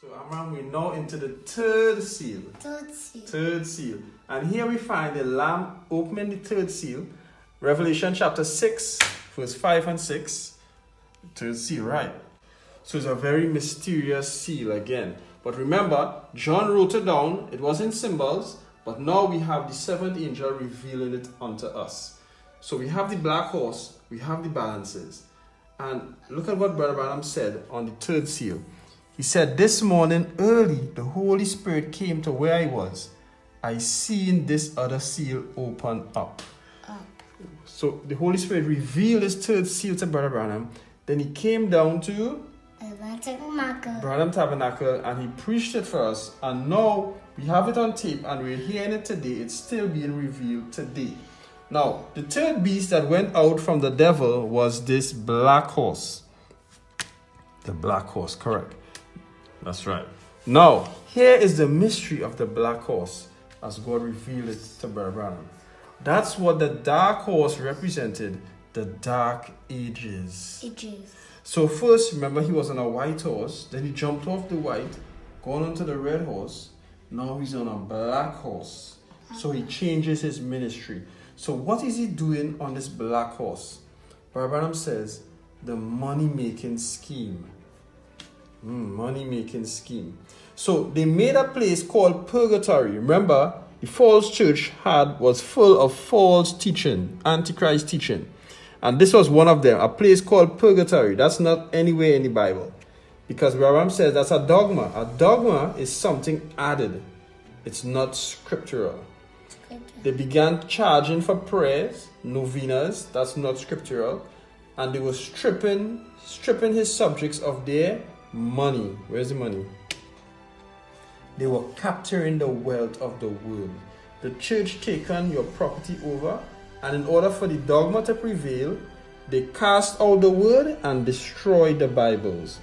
So Amram, we're now into the third seal. Third seal. And here we find the Lamb opening the third seal. Revelation chapter 6, verse 5 and 6. Third seal, right. So it's a very mysterious seal again. But remember, John wrote it down. It was in symbols. But now we have the seventh angel revealing it unto us. So we have the black horse. We have the balances. And look at what Brother Branham said on the third seal. He said, this morning early, the Holy Spirit came to where I was. I seen this other seal open up. So the Holy Spirit revealed his third seal to Brother Branham. Then he came down to Branham Tabernacle and he preached it for us. And now we have it on tape and we're hearing it today. It's still being revealed today. Now, the third beast that went out from the devil was this black horse. The black horse, correct. That's right. Now, here is the mystery of the black horse as God revealed it to Brother Branham. That's what the dark horse represented, the dark ages. So first, remember, he was on a white horse. Then he jumped off the white, gone onto the red horse. Now he's on a black horse. So he changes his ministry. So what is he doing on this black horse? Brother Branham says, the money-making scheme. Money-making scheme. So they made a place called purgatory. Remember, the false church was full of false teaching, antichrist teaching. And this was one of them, a place called purgatory. That's not anywhere in the Bible. Because Branham says that's a dogma. A dogma is something added. It's not scriptural. They began charging for prayers, novenas, that's not scriptural. And they were stripping his subjects of their money. Where's the money? They were capturing the wealth of the world. The church taken your property over, and in order for the dogma to prevail, they cast out the word and destroyed the Bibles.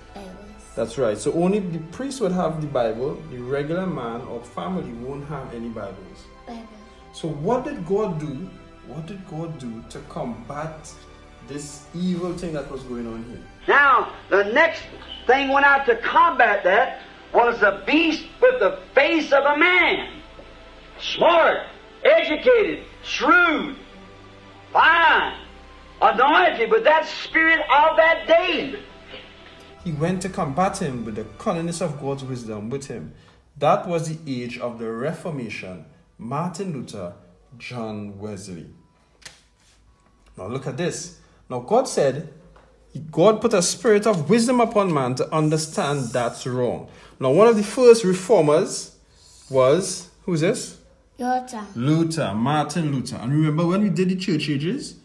That's right. So only the priest would have the Bible. The regular man or family won't have any Bibles. So what did God do? What did God do to combat this evil thing that was going on here? Now, the next thing went out to combat that was a beast with the face of a man. Smart, educated, shrewd, fine, anointed with that spirit of that day. He went to combat him with the cunningness of God's wisdom with him. That was the age of the Reformation. Martin Luther, John Wesley. Now look at this. Now God said, God put a spirit of wisdom upon man to understand that's wrong. Now one of the first reformers was, who's this? Luther, Martin Luther. And remember when we did the church ages,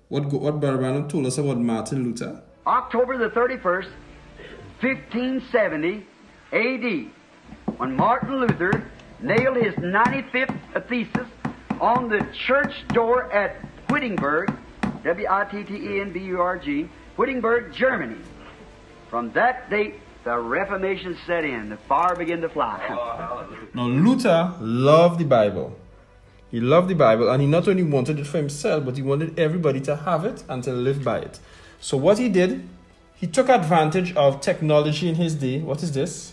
what Brother Branham told us about Martin Luther? October the 31st, 1570 A.D., when Martin Luther nailed his 95th thesis on the church door at Wittenberg, Wittenberg, Wittenberg, Germany. From that date, the Reformation set in. The fire began to fly. Now, Luther loved the Bible. He loved the Bible, and he not only wanted it for himself, but he wanted everybody to have it and to live by it. So what he did, he took advantage of technology in his day. What is this?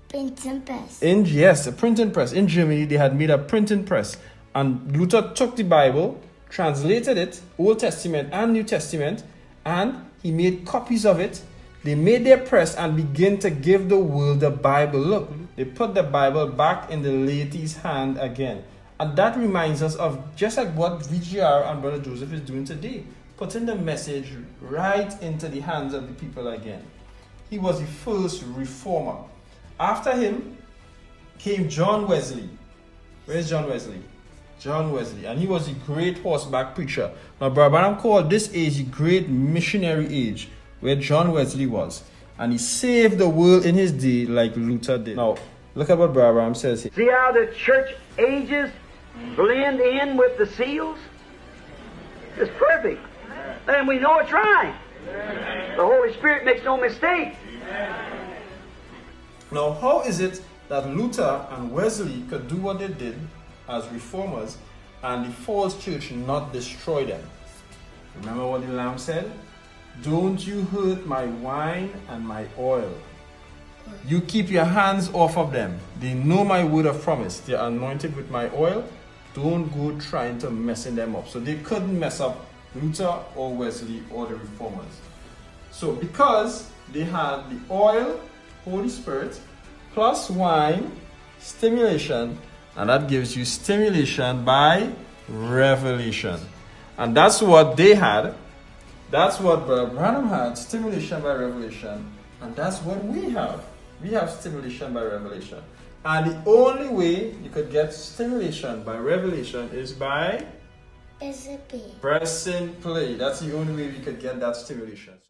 Printing press. Yes, a printing press. In Germany, they had made a printing press. And Luther took the Bible, translated it, Old Testament and New Testament, and he made copies of it. They made their press and began to give the world the Bible. Look, they put the Bible back in the laity's hand again. And that reminds us of just like what VGR and Brother Joseph is doing today, putting the message right into the hands of the people again. He was the first reformer. After him came John Wesley. Where's John Wesley? John Wesley. And he was a great horseback preacher. Now, Brother Branham called this age the great missionary age, where John Wesley was. And he saved the world in his day like Luther did. Now, look at what Brother Branham says here. See how the church ages blend in with the seals? It's perfect. And we know it's right. The Holy Spirit makes no mistake. Now, how is it that Luther and Wesley could do what they did as reformers and the false church not destroy them? Remember what the Lamb said? Don't you hurt my wine and my oil. You keep your hands off of them. They know my word of promise. They're anointed with my oil. Don't go trying to messing them up. So they couldn't mess up Luther or Wesley or the Reformers. So because they had the oil, Holy Spirit, plus wine, stimulation, and that gives you stimulation by revelation. And that's what they had. That's what Brother Branham had, stimulation by revelation. And that's what we have. We have stimulation by revelation. And the only way you could get stimulation by revelation is by pressing play. That's the only way we could get that stimulation.